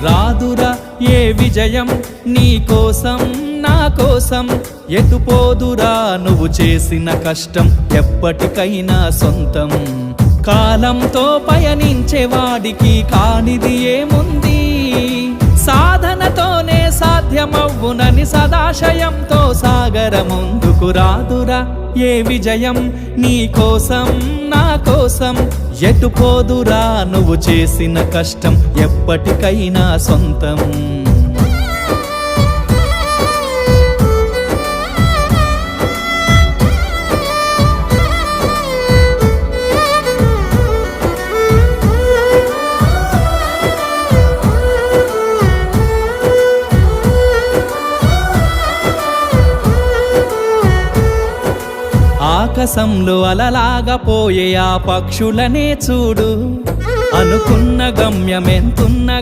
రాదురా ఏ విజయం నీ కోసం నా కోసం, ఎటుపోదురా నువ్వు చేసిన కష్టం ఎప్పటికైనా సొంతం. కాలంతో పయనించే వాడికి కానిది ఏముంది, సాధనతోనే సాధ్యమవ్వునని సదాశయంతో సాగర ముందుకు. రాదురా ఏ విజయం నీ కోసం నా కోసం, ఎటుపోదురా నువ్వు చేసిన కష్టం ఎప్పటికైనా సొంతం. ఆకాశంలో అలలాగా పోయే ఆ పక్షులనే చూడు, అనుకున్న గమ్యమెంతున్న